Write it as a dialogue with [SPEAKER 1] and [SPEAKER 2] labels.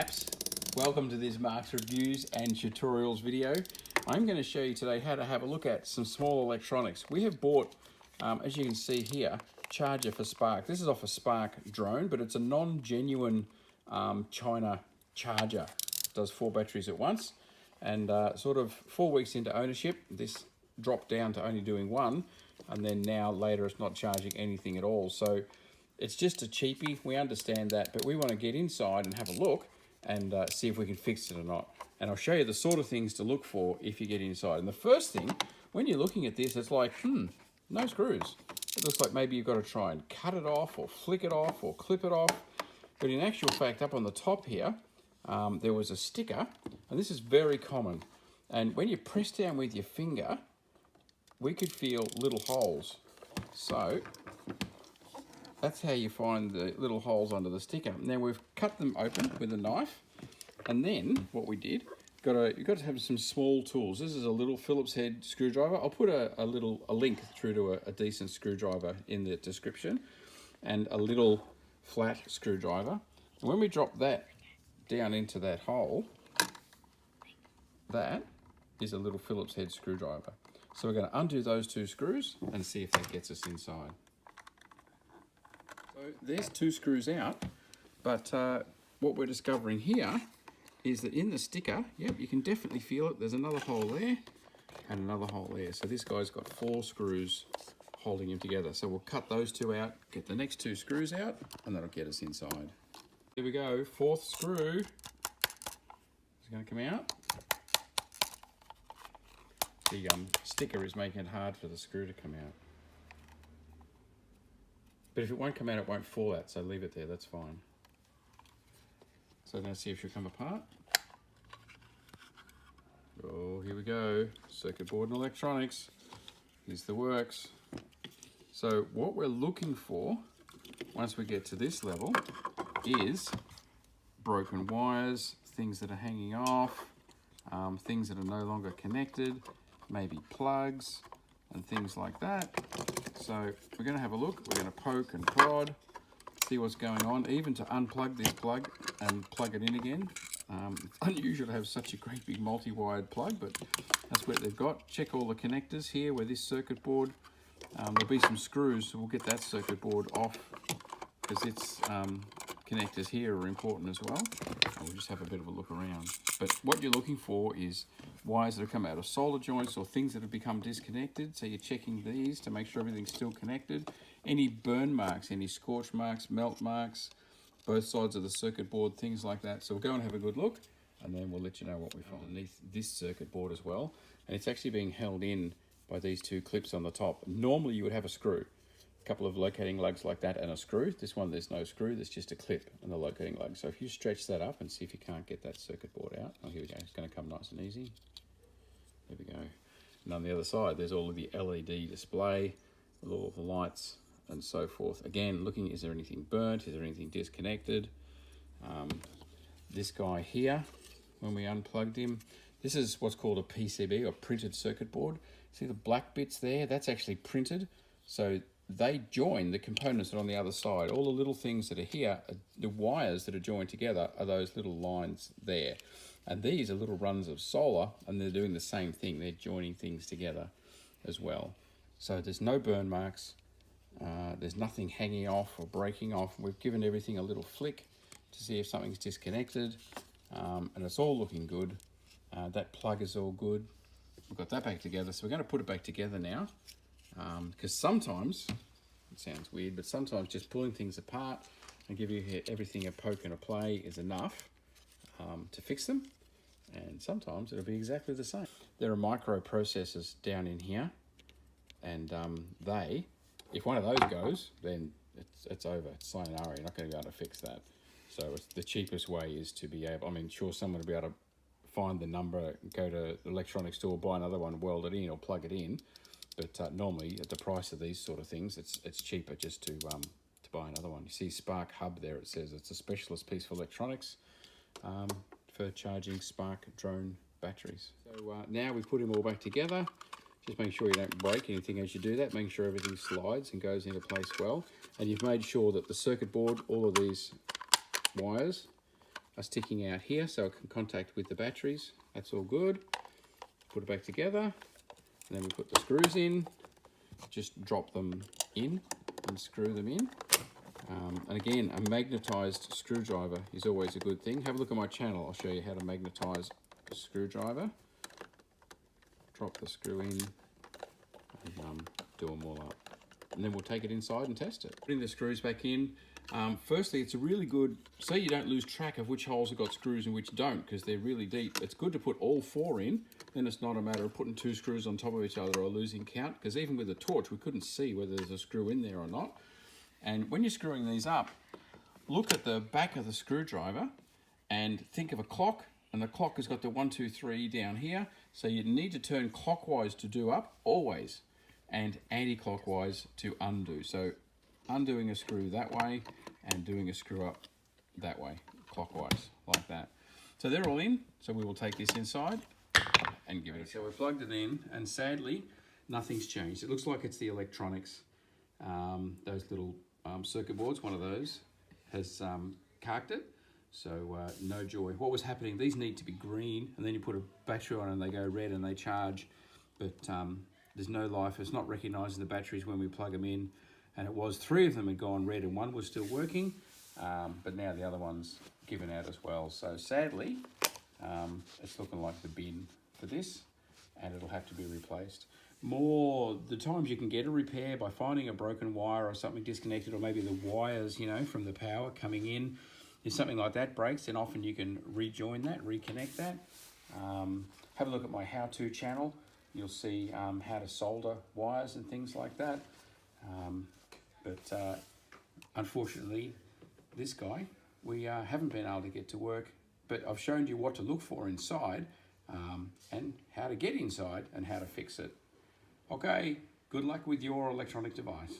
[SPEAKER 1] chaps, welcome to this Mark's Reviews and Tutorials video. I'm going to show you today how to have a look at some small electronics. We have bought, as you can see here, charger for Spark. This is off a Spark drone, but it's a non-genuine China charger. It does 4 batteries at once, and sort of 4 weeks into ownership, this dropped down to only doing 1, and then now later it's not charging anything at all. So it's just a cheapie, we understand that, but we want to get inside and have a look and see if we can fix it or not. And I'll show you the sort of things to look for if you get inside. And the first thing, when you're looking at this, it's like, no screws. It looks like maybe you've got to try and cut it off or flick it off or clip it off. But in actual fact, up on the top here, there was a sticker, and this is very common. And when you press down with your finger, we could feel little holes. So that's how you find the little holes under the sticker. Now we've cut them open with a knife, and then what we did, you've got to have some small tools. This is a little Phillips head screwdriver. I'll put a link through to a decent screwdriver in the description, and a little flat screwdriver. And when we drop that down into that hole, that is a little Phillips head screwdriver. So we're going to undo those 2 screws and see if that gets us inside. So there's 2 screws out, but what we're discovering here is that in the sticker, yep, you can definitely feel it. There's another hole there and another hole there. So this guy's got 4 screws holding him together. So we'll cut those 2 out, get the next 2 screws out, and that'll get us inside. Here we go, 4th screw is going to come out. The sticker is making it hard for the screw to come out. But if it won't come out, it won't fall out, so leave it there, that's fine. So now see if she'll come apart. Oh, here we go. Circuit board and electronics. Here's the works. So what we're looking for, once we get to this level, is broken wires, things that are hanging off, things that are no longer connected, maybe plugs and things like that. So we're going to have a look, we're going to poke and prod, see what's going on, even to unplug this plug and plug it in again. It's unusual to have such a great big multi-wired plug, but that's what they've got. Check all the connectors here where this circuit board, there'll be some screws, so we'll get that circuit board off because its connectors here are important as well. And we'll just have a bit of a look around. But what you're looking for is wires that have come out of solder joints or things that have become disconnected. So you're checking these to make sure everything's still connected. Any burn marks, any scorch marks, melt marks, both sides of the circuit board, things like that. So we'll go and have a good look, and then we'll let you know what we find underneath this circuit board as well. And it's actually being held in by these 2 clips on the top. Normally you would have a screw, a couple of locating lugs like that and a screw. This one, there's no screw, there's just a clip and the locating lug. So if you stretch that up and see if you can't get that circuit board out. Oh, here we go, it's going to come nice and easy. There we go. And on the other side, there's all of the LED display with all of the lights and so forth. Again, looking, is there anything burnt? Is there anything disconnected? This guy here, when we unplugged him, this is what's called a PCB, or printed circuit board. See the black bits there? That's actually printed. So they join the components that are on the other side. All the little things that are here, the wires that are joined together are those little lines there. And these are little runs of solar, and they're doing the same thing. They're joining things together as well. So there's no burn marks. There's nothing hanging off or breaking off. We've given everything a little flick to see if something's disconnected, and it's all looking good. That plug is all good. We've got that back together, so we're going to put it back together now, because sometimes, it sounds weird, but sometimes just pulling things apart and giving everything a poke and a play is enough to fix them, and sometimes it'll be exactly the same. There are microprocessors down in here, and if one of those goes, then it's over. It's sayonara. You're not going to be able to fix that. So it's the cheapest way is to be able, I mean, sure, someone will be able to find the number, go to the electronics store, buy another one, weld it in or plug it in. But normally at the price of these sort of things, it's cheaper just to buy another one. You see Spark Hub there, it says it's a specialist piece for electronics for charging Spark drone batteries. So now we put them all back together. Just make sure you don't break anything as you do that. Make sure everything slides and goes into place well. And you've made sure that the circuit board, all of these wires are sticking out here so it can contact with the batteries. That's all good. Put it back together, and then we put the screws in. Just drop them in and screw them in. And again, a magnetized screwdriver is always a good thing. Have a look at my channel. I'll show you how to magnetize a screwdriver. Drop the screw in and do them all up. And then we'll take it inside and test it. Putting the screws back in. Firstly, it's a really good, so you don't lose track of which holes have got screws and which don't, because they're really deep. It's good to put all 4 in, then it's not a matter of putting 2 screws on top of each other or losing count, because even with the torch, we couldn't see whether there's a screw in there or not. And when you're screwing these up, look at the back of the screwdriver and think of a clock, and the clock has got the 1, 2, 3 down here, so you need to turn clockwise to do up, always, and anti-clockwise to undo. So undoing a screw that way and doing a screw up that way, clockwise, like that. So they're all in, so we will take this inside and give it a try. So we plugged it in, and sadly, nothing's changed. It looks like it's the electronics. Those little circuit boards, one of those has carked it, so no joy. What was happening, these need to be green, and then you put a battery on and they go red and they charge, but there's no life. It's not recognizing the batteries when we plug them in, and it was 3 of them had gone red and 1 was still working, but now the other one's given out as well. So sadly, it's looking like the bin for this, and it'll have to be replaced. The times you can get a repair by finding a broken wire or something disconnected, or maybe the wires, you know, from the power coming in, if something like that breaks, then often you can rejoin that, reconnect that. Have a look at my how-to channel. You'll see how to solder wires and things like that. But unfortunately, this guy, we haven't been able to get to work, but I've shown you what to look for inside, and how to get inside and how to fix it. Okay, good luck with your electronic device.